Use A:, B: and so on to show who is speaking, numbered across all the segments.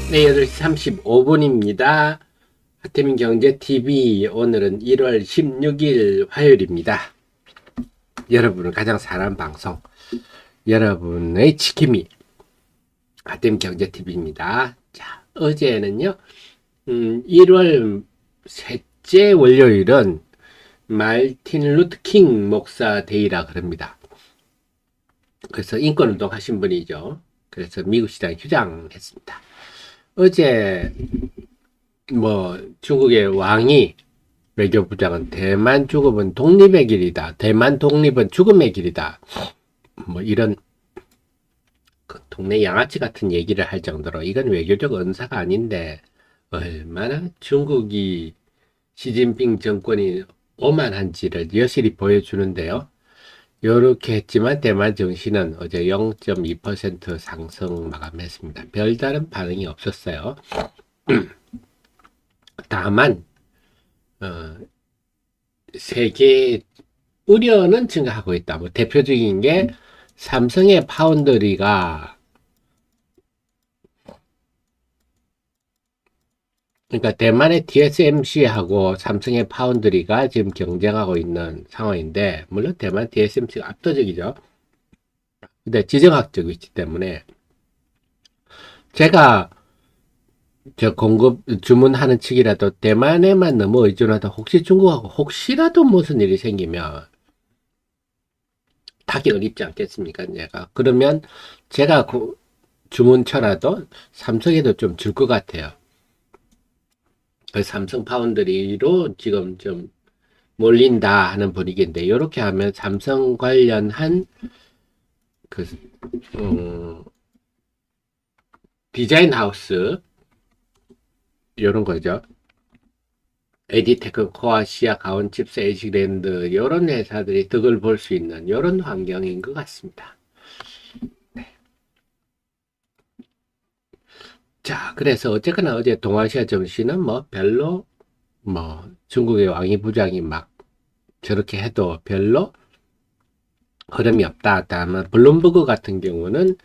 A: 네, 8시 35분입니다. 하태민 경제TV, 오늘은 1월 16일 화요일입니다. 여러분을 가장 사랑하는 방송, 여러분의 지킴이, 하태민 경제TV입니다. 자, 어제는요, 1월 셋째 월요일은 말틴 루터 킹 목사 데이라 그럽니다. 그래서 인권운동 하신 분이죠. 그래서 미국 시장 휴장했습니다. 어제 중국의 왕이 외교부장은 대만 죽음은 독립의 길이다. 대만 독립은 죽음의 길이다. 이런 동네 양아치 같은 얘기를 할 정도로 이건 외교적 언사가 아닌데 얼마나 중국이 시진핑 정권이 오만한지를 여실히 보여주는데요. 이렇게 했지만 대만 증시는 어제 0.2% 상승 마감했습니다. 별다른 반응이 없었어요. 다만 세계 우려는 증가하고 있다. 대표적인 게 삼성의 파운드리가, 그러니까 대만의 TSMC하고 삼성의 파운드리가 지금 경쟁하고 있는 상황인데, 물론 대만 TSMC가 압도적이죠. 근데 지정학적 위치 때문에 제가 공급 주문하는 측이라도 대만에만 너무 의존하다 혹시 중국하고 혹시라도 무슨 일이 생기면 타격을 입지 않겠습니까? 그러면 제가 주문처라도 삼성에도 좀 줄 것 같아요. 삼성 파운드리로 지금 좀 몰린다 하는 분위기인데, 이렇게 하면 삼성 관련한 디자인 하우스, 이런 거죠. 에디테크, 코아시아, 가온칩스, 에이식랜드, 이런 회사들이 덕을 볼 수 있는 이런 환경인 것 같습니다. 네. 자, 그래서 어쨌거나 어제 동아시아 증시는 별로 중국의 왕이 부장이 막 저렇게 해도 별로 흐름이 없다. 다만 블룸버그 같은 경우는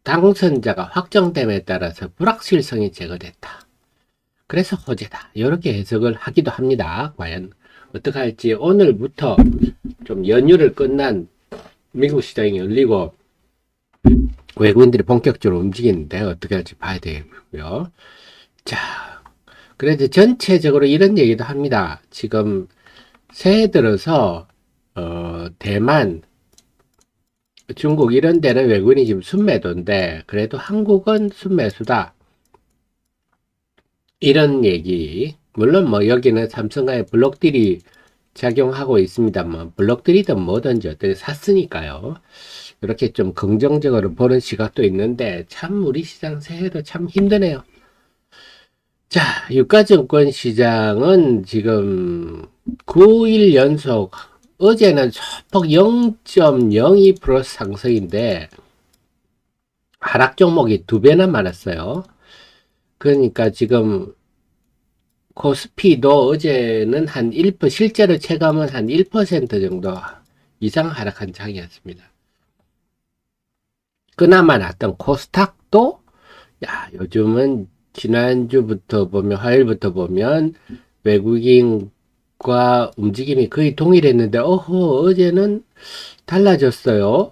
A: 당선자가 확정됨에 따라서 불확실성이 제거됐다. 그래서 호재다. 이렇게 해석을 하기도 합니다. 과연 어떻게 할지 오늘부터 좀 연휴를 끝난 미국 시장이 열리고 외국인들이 본격적으로 움직이는데 어떻게 할지 봐야 되고요. 자, 그래도 전체적으로 이런 얘기도 합니다. 지금 새해 들어서 대만, 중국 이런 데는 외국인이 지금 순매도인데 그래도 한국은 순매수다. 이런 얘기. 물론 여기는 삼성과의 블록딜이 작용하고 있습니다만, 블록딜이든 뭐든지 어떻게 샀으니까요. 이렇게 좀 긍정적으로 보는 시각도 있는데 참 우리 시장 새해도 참 힘드네요. 자, 유가증권 시장은 지금 9일 연속, 어제는 소폭 0.02% 상승인데 하락 종목이 2배나 많았어요. 그러니까 지금 코스피도 어제는 한 1%, 실제로 체감은 한 1% 정도 이상 하락한 장이었습니다. 그나마 났던 코스닥도, 요즘은 지난주부터 보면, 화요일부터 보면 외국인과 움직임이 거의 동일했는데, 어제는 달라졌어요.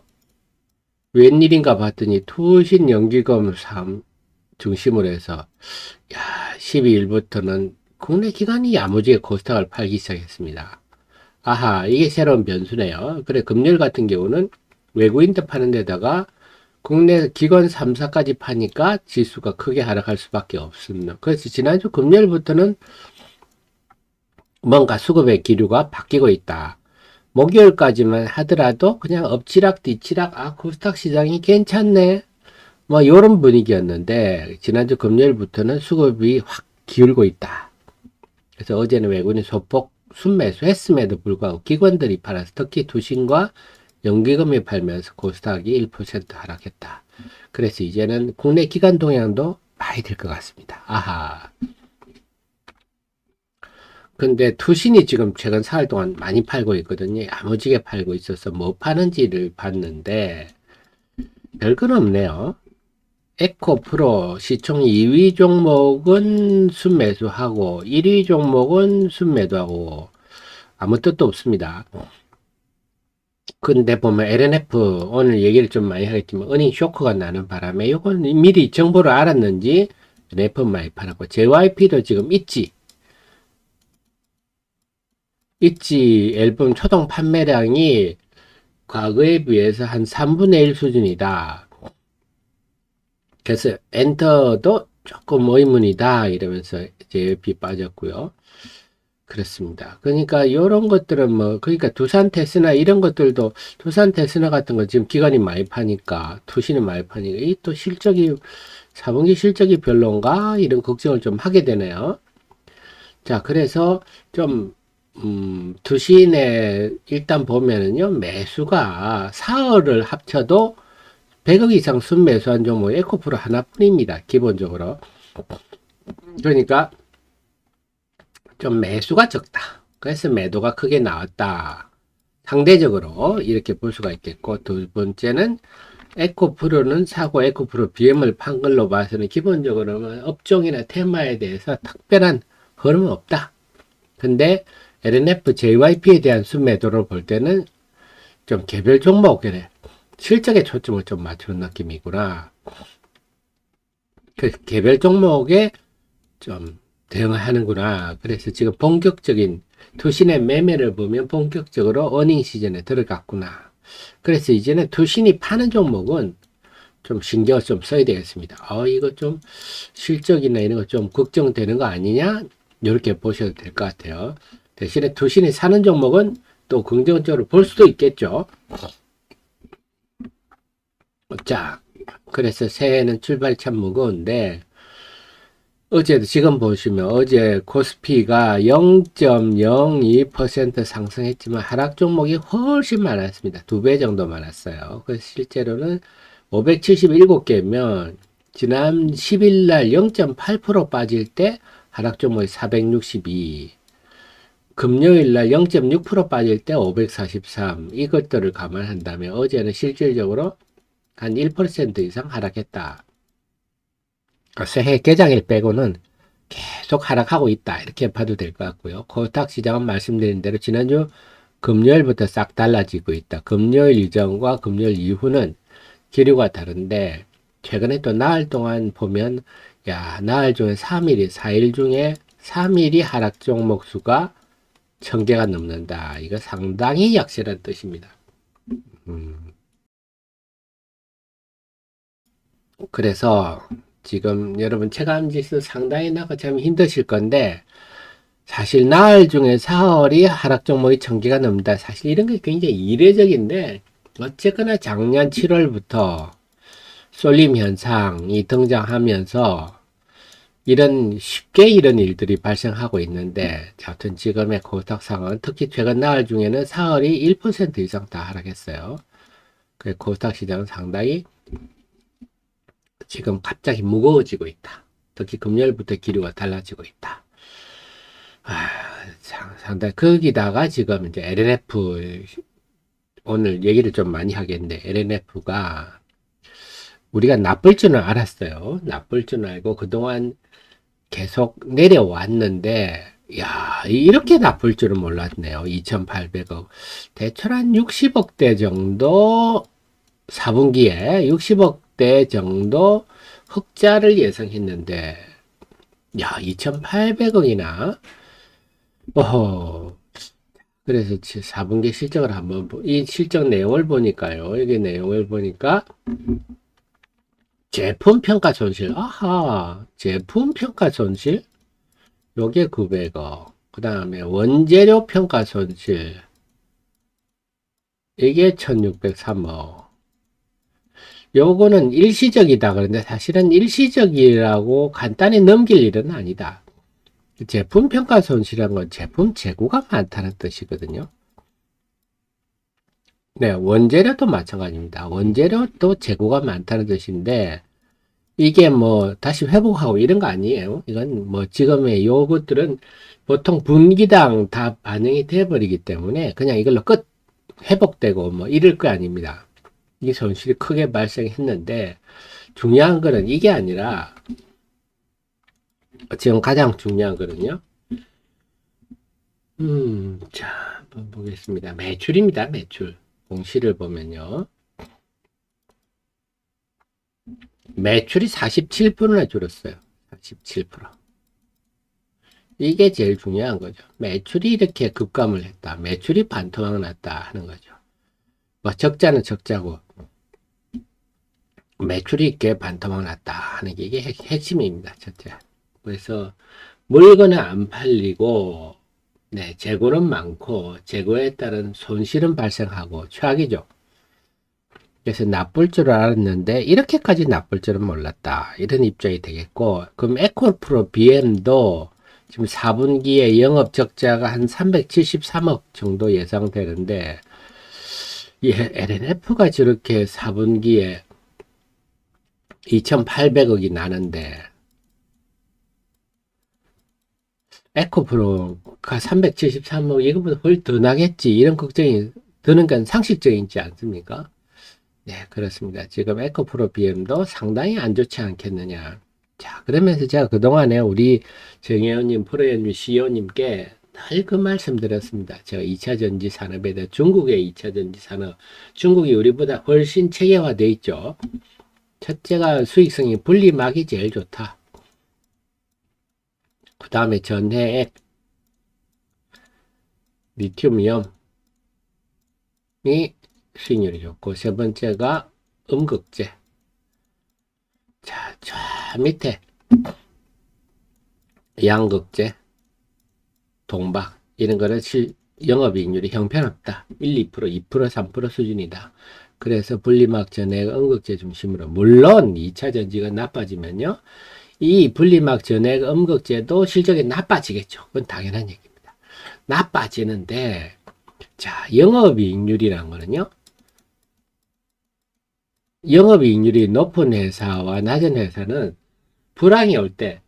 A: 웬일인가 봤더니 투신 연기금 3 중심으로 해서 12일부터는 국내 기관이 야무지게 코스닥을 팔기 시작했습니다. 아하, 이게 새로운 변수네요. 그래, 금요일 같은 경우는 외국인들 파는 데다가 국내 기관 3사까지 파니까 지수가 크게 하락할 수밖에 없습니다. 그래서 지난주 금요일부터는 뭔가 수급의 기류가 바뀌고 있다. 목요일까지만 하더라도 그냥 엎치락 뒤치락, 코스닥 시장이 괜찮네, 요런 분위기였는데 지난주 금요일부터는 수급이 확 기울고 있다. 그래서 어제는 외국인이 소폭 순매수 했음에도 불구하고 기관들이 팔아서 특히 투신과 연기금이 팔면서 코스닥이 1% 하락했다. 그래서 이제는 국내 기관 동향도 많이 될 것 같습니다. 아하. 근데 투신이 지금 최근 4일 동안 많이 팔고 있거든요. 야무지게 팔고 있어서 뭐 파는지를 봤는데 별건 없네요. 에코프로 시총 2위 종목은 순매수하고 1위 종목은 순매도하고 아무 뜻도 없습니다. 근데 보면 LNF 오늘 얘기를 좀 많이 하겠지만 어닝 쇼크가 나는 바람에 이건 미리 정보를 알았는지 NF 많이 팔았고 JYP도 지금 있지 앨범 초동 판매량이 과거에 비해서 한 3분의 1 수준이다. 그래서 엔터도 조금 의문이다 이러면서 JYP 빠졌고요. 그렇습니다. 그러니까 이런 것들은 뭐 그러니까 두산 테스나 이런 것들도 두산 테스나 같은 거 지금 기관이 많이 파니까 투신이 많이 파니까 이 또 실적이 4분기 실적이 별론가 이런 걱정을 좀 하게 되네요. 자 그래서 좀 투신에 일단 보면은요 매수가 4월을 합쳐도 100억 이상 순매수한 종목 에코프로 하나뿐입니다. 기본적으로. 그러니까 좀 매수가 적다. 그래서 매도가 크게 나왔다. 상대적으로 이렇게 볼 수가 있겠고 두 번째는 에코프로는 사고 에코프로 BM을 판 걸로 봐서는 기본적으로는 업종이나 테마에 대해서 특별한 흐름은 없다. 근데 LNF, JYP에 대한 순매도를 볼 때는 좀 개별 종목에 실적에 초점을 좀 맞추는 느낌이구나. 그 개별 종목에 좀 대응을 하는구나. 그래서 지금 본격적인 투신의 매매를 보면 본격적으로 어닝 시즌에 들어갔구나. 그래서 이제는 투신이 파는 종목은 좀 신경을 좀 써야 되겠습니다. 이거 좀 실적이나 이런 거 좀 걱정되는 거 아니냐? 이렇게 보셔도 될 것 같아요. 대신에 투신이 사는 종목은 또 긍정적으로 볼 수도 있겠죠. 자, 그래서 새해는 출발이 참 무거운데 어제도 지금 보시면 어제 코스피가 0.02% 상승했지만 하락 종목이 훨씬 많았습니다. 2배 정도 많았어요. 그래서 실제로는 577개면 지난 10일 날 0.8% 빠질 때 하락 종목이 462, 금요일 날 0.6% 빠질 때 543, 이것들을 감안한다면 어제는 실질적으로 한 1% 이상 하락했다. 새해 개장일 빼고는 계속 하락하고 있다. 이렇게 봐도 될 것 같고요. 코스닥 시장은 말씀드린 대로 지난주 금요일부터 싹 달라지고 있다. 금요일 이전과 금요일 이후는 기류가 다른데 최근에 또 나흘 동안 보면 나흘 중에 3일이 4일 중에 3일이 하락 종목 수가 1000개가 넘는다. 이거 상당히 약세란 뜻입니다. 그래서 지금 여러분 체감지수 상당히 나가 참 힘드실 건데 사실 나흘 중에 4월이 하락 종목이 1000개가 넘는다. 사실 이런 게 굉장히 이례적인데 어쨌거나 작년 7월부터 쏠림 현상이 등장하면서 쉽게 이런 일들이 발생하고 있는데 하여튼 지금의 코스닥 상황은 특히 최근 나흘 중에는 4월이 1% 이상 다 하락했어요. 그 코스닥 시장은 상당히 지금 갑자기 무거워지고 있다. 특히 금요일부터 기류가 달라지고 있다. 상당히 거기다가 지금 이제 LNF 오늘 얘기를 좀 많이 하겠는데 LNF가 우리가 나쁠 줄은 알았어요. 나쁠 줄은 알고 그동안 계속 내려왔는데 이렇게 나쁠 줄은 몰랐네요. 2,800억 대출 한 60억대 정도 4분기에 60억대 정도 흑자를 예상했는데 2,800억이나 그래서 4분기 실적을 한번 이 실적 내용을 보니까요. 여기 내용을 보니까 제품 평가 손실 제품 평가 손실 요게 900억 그 다음에 원재료 평가 손실 이게 1603억 요거는 일시적이다. 그런데 사실은 일시적이라고 간단히 넘길 일은 아니다. 제품 평가 손실이란 건 제품 재고가 많다는 뜻이거든요. 네, 원재료도 마찬가지입니다. 원재료도 재고가 많다는 뜻인데 이게 뭐 다시 회복하고 이런 거 아니에요. 이건 뭐 지금의 요것들은 보통 분기당 다 반영이 돼 버리기 때문에 그냥 이걸로 끝 회복되고 뭐 이럴 거 아닙니다. 이 손실이 크게 발생했는데 중요한 거는 이게 아니라 지금 가장 중요한 거는요. 자, 한번 보겠습니다. 매출입니다. 매출. 공시를 보면요. 매출이 47%나 줄었어요. 47%. 이게 제일 중요한 거죠. 매출이 이렇게 급감을 했다. 매출이 반토막 났다 하는 거죠. 뭐 적자는 적자고 매출이 이렇게 반토막 났다 하는 게 이게 핵심입니다. 첫째. 그래서 물건은 안 팔리고 네, 재고는 많고 재고에 따른 손실은 발생하고 최악이죠. 그래서 나쁠 줄 알았는데 이렇게까지 나쁠 줄은 몰랐다. 이런 입장이 되겠고, 그럼 에코프로 BM도 지금 4분기에 영업 적자가 한 373억 정도 예상되는데, 예, LNF가 저렇게 4분기에 2,800억이 나는데, 에코프로가 373억, 이거보다 훨씬 더 나겠지. 이런 걱정이 드는 건 상식적이지 않습니까? 네, 그렇습니다. 지금 에코프로 BM도 상당히 안 좋지 않겠느냐. 자, 그러면서 제가 그동안에 우리 정혜원님, 프로연님, CEO님께 늘 그 말씀 드렸습니다. 제가 2차 전지 산업에 대해 중국의 2차 전지 산업, 중국이 우리보다 훨씬 체계화되어 있죠. 첫째가 수익성이 분리막이 제일 좋다. 그 다음에 전해액, 리튬이온이 수익률이 좋고, 세 번째가 음극재. 자, 저 밑에 양극재, 동박 이런 거는 영업이익률이 형편없다. 1, 2%, 2%, 3% 수준이다. 그래서 분리막 전해액, 음극재 중심으로 물론 2차 전지가 나빠지면요. 이 분리막 전해액, 음극재도 실적이 나빠지겠죠. 그건 당연한 얘기입니다. 나빠지는데 자, 영업이익률이라는 거는요. 영업이익률이 높은 회사와 낮은 회사는 불황이 올 때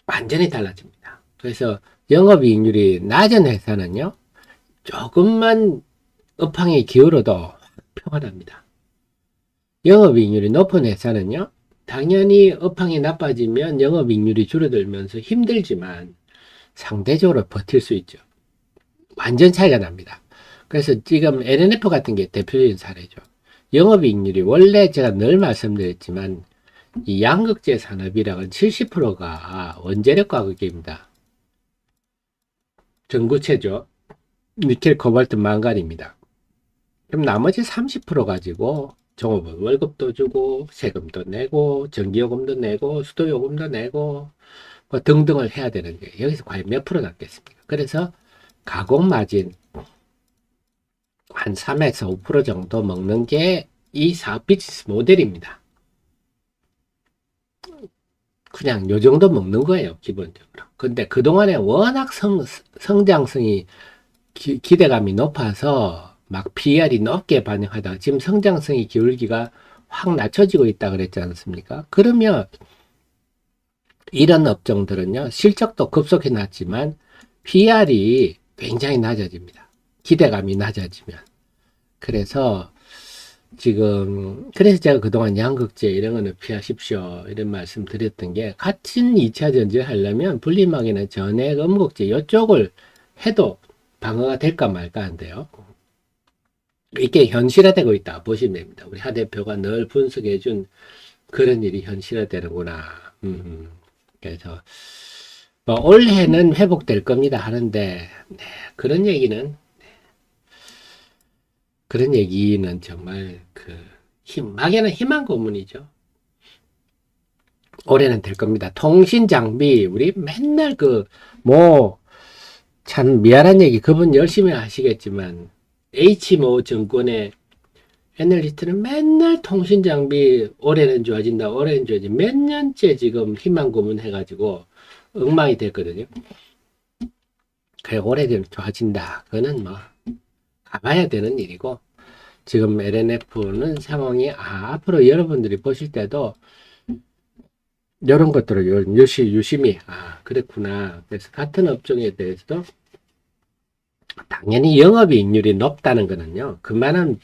A: 완전히 달라집니다. 그래서 영업이익률이 낮은 회사는요, 조금만 업황이 기울어도 평안합니다. 영업이익률이 높은 회사는요, 당연히 업황이 나빠지면 영업이익률이 줄어들면서 힘들지만 상대적으로 버틸 수 있죠. 완전 차이가 납니다. 그래서 지금 LNF 같은 게 대표적인 사례죠. 영업이익률이 원래 제가 늘 말씀드렸지만 이 양극재 산업이랑은 70%가 원재력 가격입니다. 전구체죠. 니켈, 코발트, 망간입니다. 그럼 나머지 30% 가지고 종업원 월급도 주고 세금도 내고 전기요금도 내고 수도요금도 내고 뭐 등등을 해야 되는 게 여기서 과연 몇 프로 남겠습니까? 그래서 가공마진 한 3에서 5% 정도 먹는 게 이 사업 비즈니스 모델입니다. 그냥 요 정도 먹는 거예요, 기본적으로. 근데 그동안에 워낙 성장성이 기대감이 높아서 막 PER이 높게 반영하다가 지금 성장성이 기울기가 확 낮춰지고 있다 그랬지 않습니까? 그러면 이런 업종들은요, 실적도 급속히 낮지만 PER이 굉장히 낮아집니다. 기대감이 낮아지면. 그래서 지금 그래서 제가 그동안 양극재 이런 거는 피하십시오 이런 말씀 드렸던 게 같은 2차 전지를 하려면 분리막이나 전해액, 음극재 이쪽을 해도 방어가 될까 말까 한데요. 이게 현실화되고 있다 보시면 됩니다. 우리 하 대표가 늘 분석해 준 그런 일이 현실화되는구나. 그래서 뭐 올해는 회복될 겁니다 하는데 네, 그런 얘기는 정말 막연한 희망 고문이죠. 올해는 될 겁니다. 통신 장비, 우리 맨날 참 미안한 얘기, 그분 열심히 하시겠지만, H모 증권의 애널리스트는 맨날 통신 장비 올해는 좋아진다, 올해는 좋아진다. 몇 년째 지금 희망 고문 해가지고 엉망이 됐거든요. 그래, 올해는 좋아진다. 그거는 가봐야 되는 일이고, 지금 LNF는 상황이, 앞으로 여러분들이 보실 때도, 이런 것들을 유심히, 그랬구나. 그래서 같은 업종에 대해서도, 당연히 영업이익률이 높다는 거는요, 그만한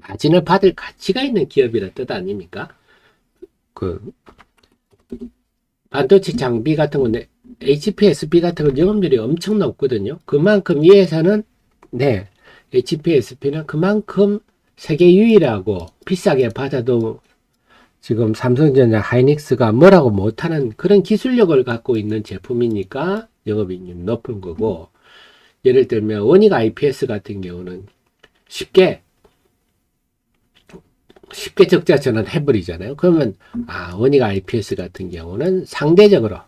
A: 마진을 받을 가치가 있는 기업이라 뜻 아닙니까? 그 반도체 장비 같은 건데 HPSP 같은 건 영업률이 엄청 높거든요. 그만큼 이 회사는 네, HPSP는 그만큼 세계 유일하고 비싸게 받아도 지금 삼성전자 하이닉스가 뭐라고 못하는 그런 기술력을 갖고 있는 제품이니까 영업이익률이 높은 거고, 예를 들면 원익 IPS 같은 경우는 쉽게 적자 전환 해버리잖아요. 그러면 원익 IPS 같은 경우는 상대적으로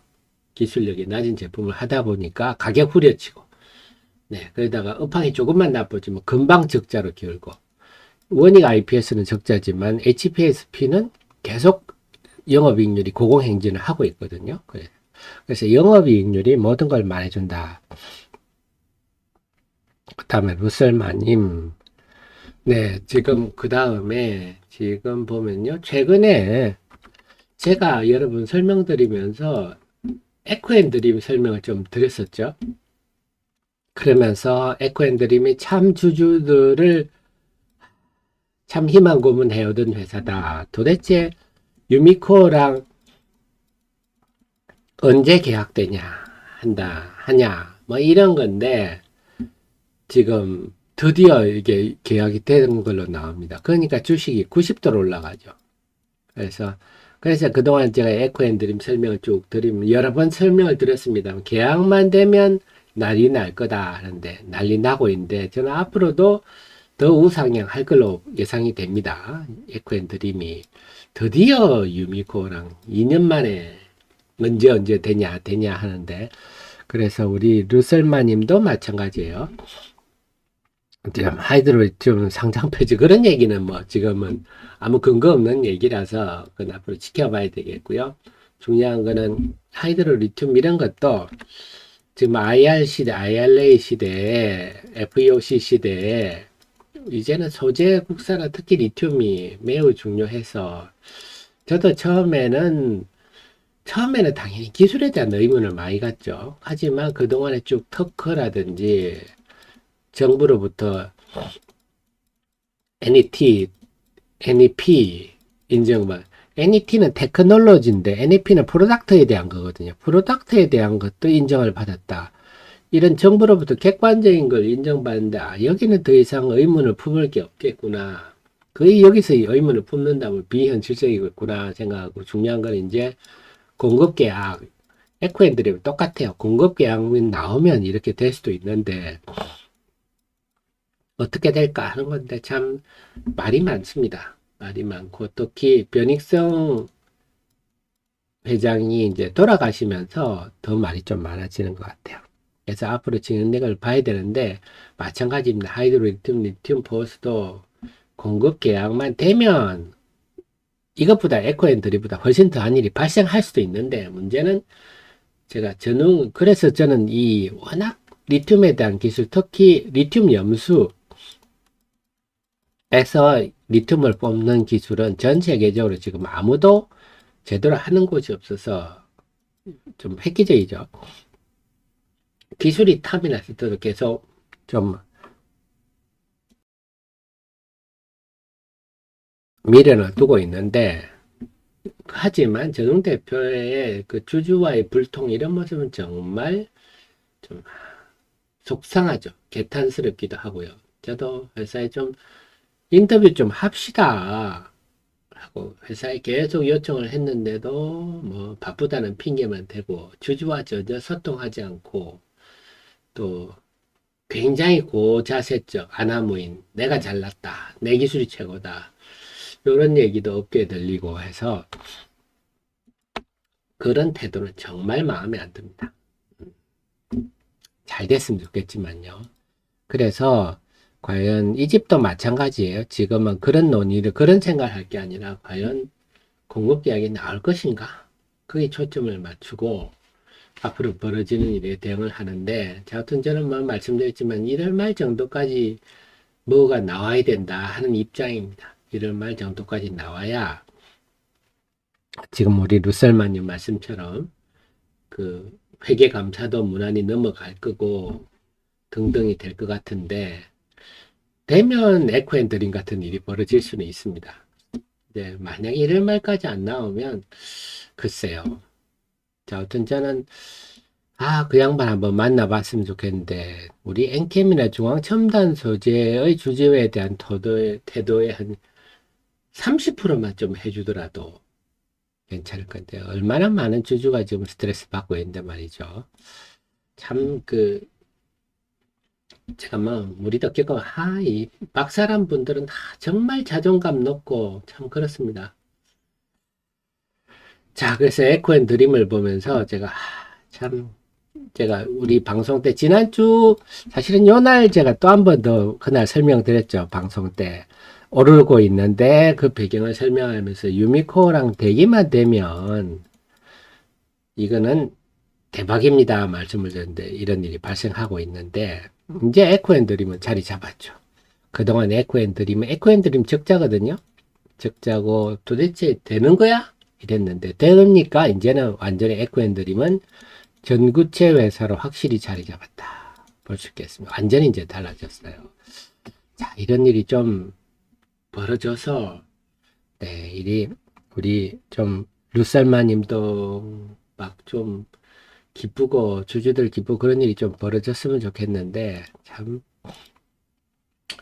A: 기술력이 낮은 제품을 하다 보니까 가격 후려치고, 네, 그러다가 업황이 조금만 나빠지면 금방 적자로 기울고, 원익 IPS는 적자지만 HPSP는 계속 영업이익률이 고공행진을 하고 있거든요. 그래서 영업이익률이 모든 걸 말해준다. 그 다음에 루셀마님, 네, 지금 그 다음에 지금 보면요, 최근에 제가 여러분 설명드리면서 에코앤드림 설명을 좀 드렸었죠. 그러면서 에코앤드림이 참 주주들을 참 희망 고문해오던 회사다. 도대체 유미코랑 언제 계약되냐, 하냐, 뭐 이런 건데, 지금 드디어 이게 계약이 되는 걸로 나옵니다. 그러니까 주식이 90도로 올라가죠. 그래서 그동안 제가 에코앤드림 설명을 쭉 드리면 여러 번 설명을 드렸습니다. 계약만 되면 난리 날 거다 하는데 난리 나고 있는데, 저는 앞으로도 더 우상향할 걸로 예상이 됩니다. 에코앤드림이 드디어 유미코랑 2년 만에 언제 되냐 하는데, 그래서 우리 루셀마님도 마찬가지예요. 하이드로리튬 상장 폐지 그런 얘기는 뭐 지금은 아무 근거 없는 얘기라서 그건 앞으로 지켜봐야 되겠고요. 중요한 거는 하이드로리튬 이런 것도 지금 IR 시대, IRA 시대에, FEOC 시대에 이제는 소재 국산화, 특히 리튬이 매우 중요해서, 저도 처음에는 당연히 기술에 대한 의문을 많이 갖죠. 하지만 그동안에 쭉 특허라든지 정부로부터 NEP 인정받, NET는 테크놀로지인데 NEP는 프로덕트에 대한 거거든요. 프로덕트에 대한 것도 인정을 받았다. 이런 정부로부터 객관적인 걸 인정받는데, 여기는 더 이상 의문을 품을 게 없겠구나. 거의 여기서 의문을 품는다면 비현실적이겠구나 생각하고, 중요한 건 이제 공급계약, 에코앤드림 똑같아요. 공급계약이 나오면 이렇게 될 수도 있는데 어떻게 될까 하는 건데, 참 말이 많습니다. 말이 많고, 특히 변익성 회장이 이제 돌아가시면서 더 말이 좀 많아지는 것 같아요. 그래서 앞으로 진행을 봐야 되는데, 마찬가지입니다. 하이드로리튬, 리튬 포스도 공급 계약만 되면 이것보다 에코앤드림보다 훨씬 더한 일이 발생할 수도 있는데, 문제는 그래서 저는 이 워낙 리튬에 대한 기술, 특히 리튬 염수에서 리튬을 뽑는 기술은 전 세계적으로 지금 아무도 제대로 하는 곳이 없어서 좀 획기적이죠. 기술이 탑이 났을 때도 계속 좀 미련을 두고 있는데, 하지만 전웅 대표의 그 주주와의 불통 이런 모습은 정말 좀 속상하죠. 개탄스럽기도 하고요. 저도 회사에 좀 인터뷰 좀 합시다 하고 회사에 계속 요청을 했는데도 뭐 바쁘다는 핑계만 대고 주주와 전혀 소통하지 않고, 또 굉장히 고자세적 아나무인, 내가 잘났다, 내 기술이 최고다, 이런 얘기도 없게 들리고 해서 그런 태도는 정말 마음에 안 듭니다. 잘 됐으면 좋겠지만요. 그래서 과연 이 집도 마찬가지예요. 지금은 그런 논의를, 그런 생각을 할 게 아니라 과연 공급계약이 나올 것인가? 그게 초점을 맞추고 앞으로 벌어지는 일에 대응을 하는데, 아무튼 저는 뭐 말씀드렸지만 1월 말 정도까지 뭐가 나와야 된다 하는 입장입니다. 1월 말 정도까지 나와야 지금 우리 루셀만님 말씀처럼 그 회계감사도 무난히 넘어갈 거고 등등이 될 것 같은데, 되면 에코앤드림 같은 일이 벌어질 수는 있습니다. 네, 만약에 이런 말까지 안 나오면 글쎄요. 자, 어떤 저는 그 양반 한번 만나봤으면 좋겠는데 우리 엔캠이나 중앙첨단 소재의 주주에 대한 태도의 한 30%만 좀 해주더라도 괜찮을 건데 얼마나 많은 주주가 지금 스트레스 받고 있는데 말이죠. 참 제가 뭐 우리도 겪어 이 박사란 분들은 정말 자존감 높고 참 그렇습니다. 자, 그래서 에코앤드림을 보면서 제가 우리 방송 때 지난주 사실은 요날 제가 또 한 번 더 그날 설명드렸죠. 방송 때 오르고 있는데 그 배경을 설명하면서 유미코랑 대기만 되면 이거는 대박입니다 말씀을 드렸는데 이런 일이 발생하고 있는데 이제 에코앤드림은 자리 잡았죠. 그동안 에코앤드림 적자거든요. 적자고 도대체 되는 거야? 이랬는데 됩니까? 이제는 완전히 에코앤드림은 전구체 회사로 확실히 자리 잡았다. 볼 수 있겠습니다. 완전히 이제 달라졌어요. 자, 이런 일이 좀 벌어져서, 네, 우리 좀, 루살마님도 막 좀 기쁘고, 주주들 기쁘고 그런 일이 좀 벌어졌으면 좋겠는데, 참,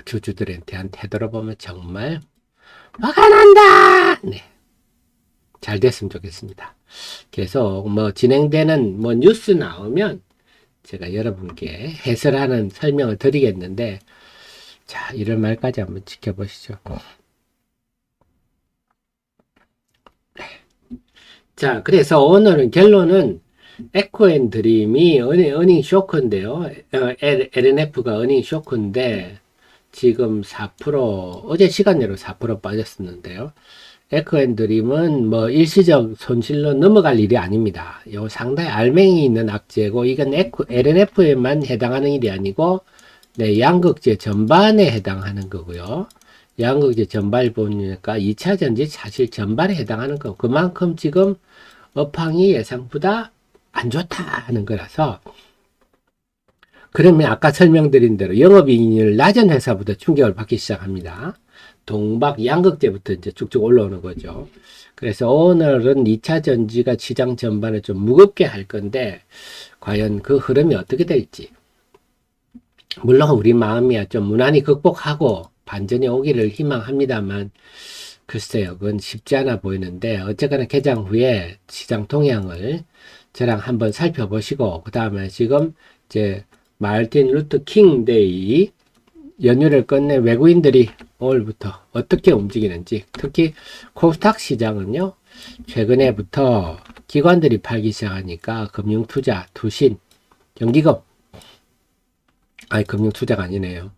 A: 주주들한테 되돌아보면 정말 화가 난다! 네. 잘 됐으면 좋겠습니다. 계속 진행되는 뉴스 나오면 제가 여러분께 해설하는 설명을 드리겠는데, 자, 이런 말까지 한번 지켜보시죠. 자, 그래서 오늘은 결론은 에코앤드림이 어닝 쇼크인데요. LNF가 어닝 쇼크인데 지금 4% 어제 시간으로 4% 빠졌었는데요. 에코앤드림은 일시적 손실로 넘어갈 일이 아닙니다. 요 상당히 알맹이 있는 악재고 이건 LNF에만 해당하는 일이 아니고 네, 양극재 전반에 해당하는 거고요. 양극재 전발 보니까 2차 전지 사실 전발에 해당하는 거. 그만큼 지금 업황이 예상보다 안 좋다 하는 거라서 그러면 아까 설명드린 대로 영업이익률 낮은 회사부터 충격을 받기 시작합니다. 동박 양극재부터 이제 쭉쭉 올라오는 거죠. 그래서 오늘은 2차 전지가 시장 전반을 좀 무겁게 할 건데 과연 그 흐름이 어떻게 될지 물론 우리 마음이야 좀 무난히 극복하고 반전이 오기를 희망합니다만 글쎄요 그건 쉽지 않아 보이는데 어쨌거나 개장 후에 시장 동향을 저랑 한번 살펴보시고 그 다음에 지금 이제 마르틴 루터 킹 데이 연휴를 끝내 외국인들이 오늘부터 어떻게 움직이는지 특히 코스닥 시장은요 최근에부터 기관들이 팔기 시작하니까 금융투자, 투신, 연기금 금융투자가 아니네요.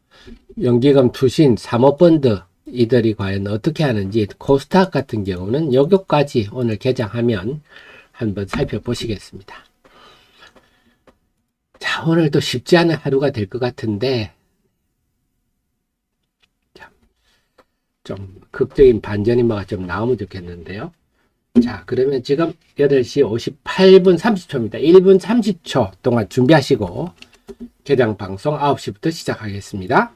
A: 연기금, 투신, 사모펀드 이들이 과연 어떻게 하는지 코스닥 같은 경우는 여기까지 오늘 개장하면 한번 살펴보시겠습니다. 자, 오늘도 쉽지 않은 하루가 될 것 같은데 좀 극적인 반전이 좀 나오면 좋겠는데요. 자, 그러면 지금 8시 58분 30초입니다. 1분 30초 동안 준비하시고 개장 방송 9시부터 시작하겠습니다.